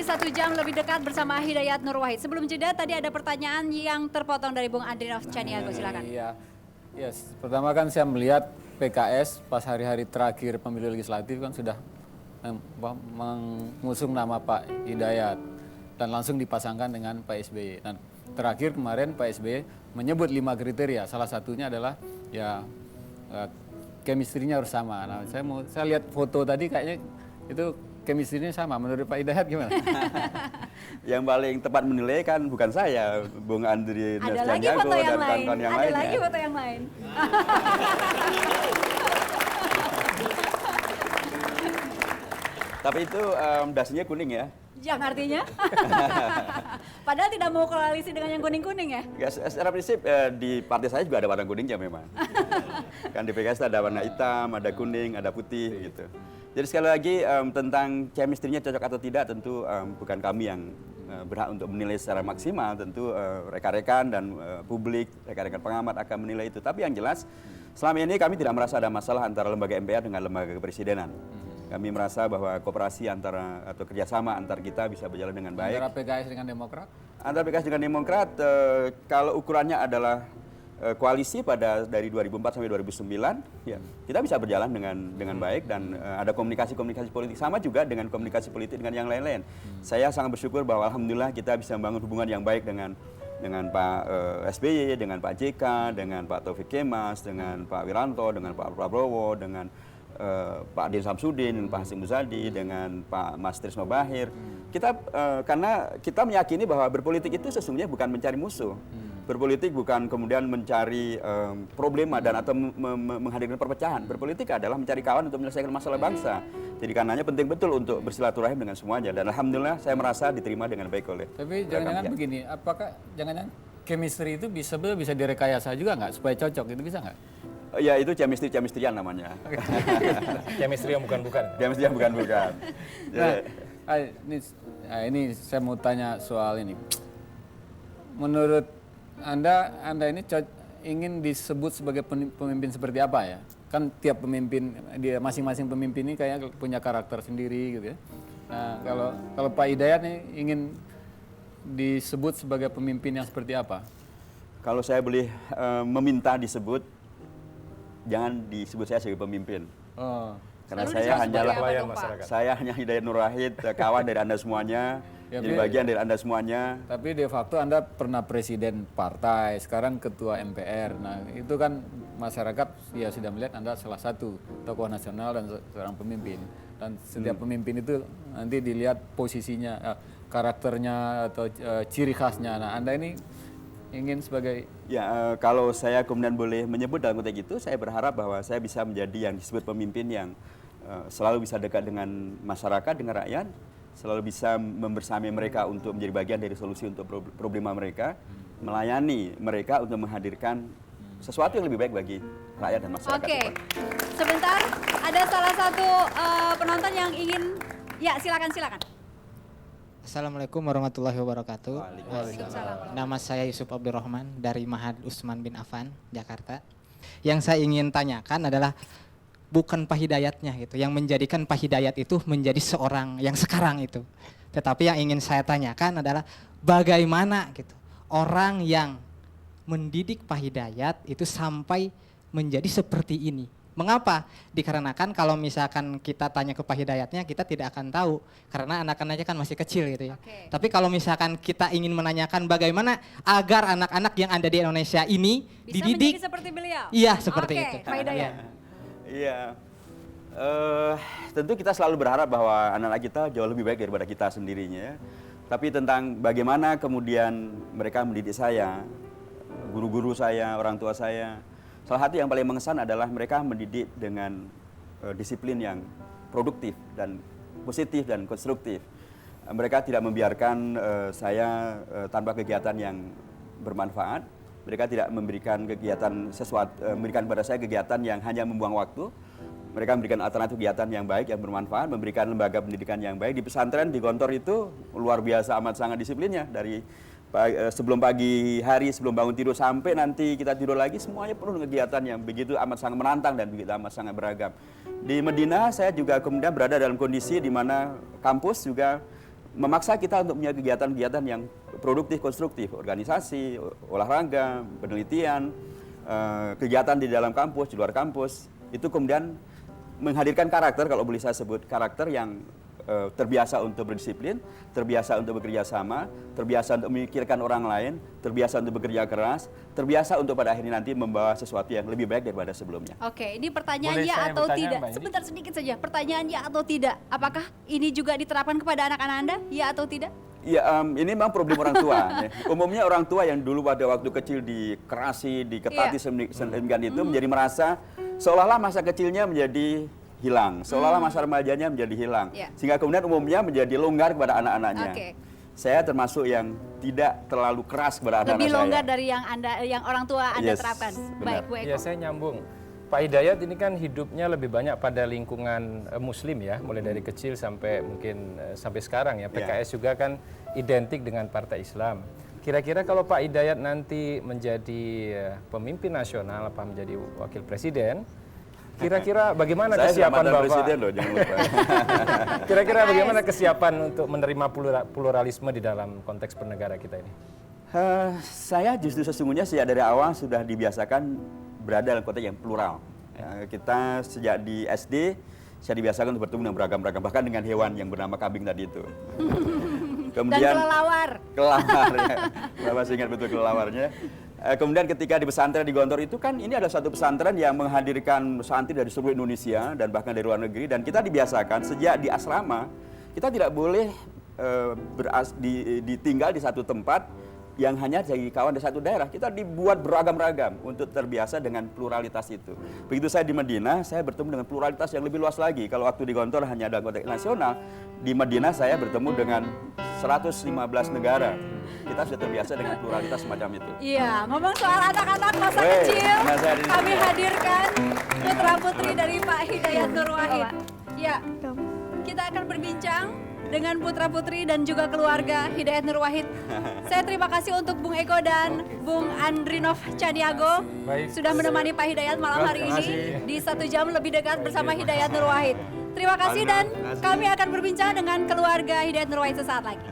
1 jam lebih dekat bersama Hidayat Nur Wahid. Sebelum jeda tadi ada pertanyaan yang terpotong dari Bung Andrinov Caniago, silakan. Iya, yes. Pertama kan saya melihat PKS pas hari-hari terakhir pemilu legislatif kan sudah mengusung nama Pak Hidayat dan langsung dipasangkan dengan Pak SBY. Dan terakhir kemarin Pak SBY menyebut 5 kriteria, salah satunya adalah ya chemistry-nya harus sama. Nah, saya lihat foto tadi kayaknya itu chemistry-nya sama. Menurut Pak Hidayat gimana? Yang paling tepat menilai kan bukan saya, Bung Andrinov Ada lagi Caniago foto yang dan lain. kawan-kawan yang Ada lainnya. lagi foto yang lain. Tapi itu dasinya kuning ya. Yang artinya? Padahal tidak mau koalisi dengan yang kuning-kuning ya? Ya, secara prinsip di partai saya juga ada warna kuningnya memang. Kan di PKS ada warna hitam, ada kuning, ada putih gitu. Jadi sekali lagi tentang chemistry-nya cocok atau tidak tentu bukan kami yang berhak untuk menilai secara maksimal. Tentu rekan-rekan dan publik, rekan-rekan pengamat akan menilai itu. Tapi yang jelas selama ini kami tidak merasa ada masalah antara lembaga MPR dengan lembaga kepresidenan. Kami merasa bahwa kooperasi atau kerjasama antar kita bisa berjalan dengan baik. Antara PKS dengan Demokrat? Antara PKS dengan Demokrat, kalau ukurannya adalah koalisi dari 2004 sampai 2009, ya kita bisa berjalan dengan baik dan ada komunikasi-komunikasi politik sama juga dengan komunikasi politik dengan yang lain-lain. Saya sangat bersyukur bahwa alhamdulillah kita bisa membangun hubungan yang baik dengan Pak SBY, dengan Pak JK, dengan Pak Taufik Kemas, dengan Pak Wiranto, dengan Pak Prabowo, dengan Pak Din Samsudin, Pak Hasyim Muzadi, dengan Pak Mas Trisno Bahir. Kita karena kita meyakini bahwa berpolitik itu sesungguhnya bukan mencari musuh. Berpolitik bukan kemudian mencari problema dan atau menghadirkan perpecahan. Berpolitik adalah mencari kawan untuk menyelesaikan masalah bangsa. Jadi karenanya penting betul untuk bersilaturahim dengan semuanya. Dan alhamdulillah saya merasa diterima dengan baik oleh. Tapi jangan-jangan begini, apakah jangan-jangan chemistry itu bisa direkayasa juga nggak supaya cocok? Itu bisa nggak? Ya itu chemistry-chemistryan namanya. Chemistry yang bukan-bukan. Chemistry yang bukan-bukan. Nah, ini saya mau tanya soal ini. Menurut Anda ini ingin disebut sebagai pemimpin seperti apa ya? Kan tiap pemimpin, masing-masing pemimpin ini kayaknya punya karakter sendiri gitu ya. Nah, kalau Pak Hidayat nih ingin disebut sebagai pemimpin yang seperti apa? Kalau saya boleh meminta disebut, jangan disebut saya sebagai pemimpin. Oh. Karena Lalu saya disebut hanyalah sebagai apa pelayan dong, Pak? masyarakat. saya hanya Hidayat Nur Wahid, kawan dari Anda semuanya, Ya, jadi bagian dari Anda semuanya. Tapi de facto Anda pernah presiden partai, sekarang ketua MPR. Nah, itu kan masyarakat ya sudah melihat Anda salah satu tokoh nasional dan seorang pemimpin. Dan setiap pemimpin itu nanti dilihat posisinya, karakternya atau ciri khasnya. Nah, Anda ini ingin sebagai Ya, kalau saya kemudian boleh menyebut dalam konteks itu, saya berharap bahwa saya bisa menjadi yang disebut pemimpin yang selalu bisa dekat dengan masyarakat, dengan rakyat, selalu bisa membersamai mereka untuk menjadi bagian dari solusi untuk problema mereka, melayani mereka untuk menghadirkan sesuatu yang lebih baik bagi rakyat dan masyarakat. Oke, sebentar. Ada salah satu penonton yang ingin, ya silakan. Assalamualaikum warahmatullahi wabarakatuh. Waalaikumsalam. Nama saya Yusuf Abdurrahman dari Mahad Usman bin Affan, Jakarta. Yang saya ingin tanyakan adalah bukan Pak Hidayatnya gitu, yang menjadikan Pak Hidayat itu menjadi seorang yang sekarang itu. Tetapi yang ingin saya tanyakan adalah bagaimana gitu orang yang mendidik Pak Hidayat itu sampai menjadi seperti ini. Mengapa? Dikarenakan kalau misalkan kita tanya ke Pak Hidayatnya, kita tidak akan tahu. Karena anak-anaknya kan masih kecil gitu ya. Oke. Tapi kalau misalkan kita ingin menanyakan bagaimana agar anak-anak yang ada di Indonesia ini Bisa dididik. menjadi seperti beliau? Iya, seperti Oke, itu. Pak Hidayat. Iya. Tentu kita selalu berharap bahwa anak-anak kita jauh lebih baik daripada kita sendirinya. Tapi tentang bagaimana kemudian mereka mendidik saya, guru-guru saya, orang tua saya, salah satu yang paling mengesan adalah mereka mendidik dengan disiplin yang produktif dan positif dan konstruktif. Mereka tidak membiarkan saya tanpa kegiatan yang bermanfaat. Mereka tidak memberikan memberikan pada saya kegiatan yang hanya membuang waktu. Mereka memberikan alternatif kegiatan yang baik, yang bermanfaat, memberikan lembaga pendidikan yang baik. Di pesantren, di Gontor itu luar biasa amat sangat disiplinnya. Dari sebelum pagi hari, sebelum bangun tidur sampai nanti kita tidur lagi, semuanya penuh dengan kegiatan yang begitu amat sangat menantang dan begitu amat sangat beragam. Di Medina saya juga kemudian berada dalam kondisi di mana kampus juga memaksa kita untuk punya kegiatan-kegiatan yang produktif, konstruktif, organisasi, olahraga, penelitian, kegiatan di dalam kampus, di luar kampus, itu kemudian menghadirkan karakter, kalau boleh saya sebut, karakter yang terbiasa untuk berdisiplin, terbiasa untuk bekerja sama, terbiasa untuk memikirkan orang lain, terbiasa untuk bekerja keras, terbiasa untuk pada akhirnya nanti membawa sesuatu yang lebih baik daripada sebelumnya. Oke, ini pertanyaan Boleh ya saya atau bertanya, tidak? Mbak Yudi? Sebentar sedikit saja, pertanyaan ya atau tidak? Apakah ini juga diterapkan kepada anak-anak Anda, ya atau tidak? Ya, ini memang problem orang tua. Ya. Umumnya orang tua yang dulu pada waktu kecil dikerasi, diketati sedemikian itu menjadi merasa seolah-olah masa kecilnya menjadi hilang, seolah-olah masa remajanya menjadi hilang, sehingga kemudian umumnya menjadi longgar kepada anak-anaknya. Oke. Saya termasuk yang tidak terlalu keras kepada anak-anak Lebih saya. longgar dari yang orang tua Anda Yes, terapkan. benar. Baik, Bu Eko. Ya, saya nyambung. Pak Hidayat ini kan hidupnya lebih banyak pada lingkungan muslim ya, mulai dari kecil sampai mungkin sampai sekarang ya. PKS juga kan identik dengan Partai Islam. Kira-kira kalau Pak Hidayat nanti menjadi pemimpin nasional, apa menjadi wakil presiden, kira-kira bagaimana Saya kesiapan mantan Bapak? presiden loh, jangan lupa. Kira-kira bagaimana kesiapan untuk menerima pluralisme di dalam konteks bernegara kita ini? Saya justru sesungguhnya sejak dari awal sudah dibiasakan berada dalam konteks yang plural. Kita sejak di SD, saya dibiasakan untuk bertemu dengan beragam-ragam, bahkan dengan hewan yang bernama kambing tadi itu. Dan kelelawar. Kelelawar, ya. Bapak masih ingat betul kelelawarnya. Kemudian ketika di pesantren di Gontor itu kan ini ada satu pesantren yang menghadirkan santri dari seluruh Indonesia dan bahkan dari luar negeri, dan kita dibiasakan sejak di asrama kita tidak boleh ditinggal di satu tempat yang hanya jadi kawan di satu daerah. Kita dibuat beragam-ragam untuk terbiasa dengan pluralitas itu. Begitu saya di Madinah, saya bertemu dengan pluralitas yang lebih luas lagi. Kalau waktu di Gontor hanya ada konteks nasional, di Madinah saya bertemu dengan 115 negara. Kita sudah terbiasa dengan pluralitas semacam itu. Iya, ngomong soal anak-anak masa Wey, kecil, nah saya di sini. kami hadirkan putra-putri dari Pak Hidayat Nur Wahid. Ya, kita akan berbincang dengan putra-putri dan juga keluarga Hidayat Nur Wahid. Saya terima kasih untuk Bung Eko dan Bung Andrinov Caniago Baik. sudah menemani Pak Hidayat malam hari ini di 1 jam lebih dekat bersama Hidayat Nur Wahid. Terima kasih dan kami akan berbincang dengan keluarga Hidayat Nur Wahid sesaat lagi.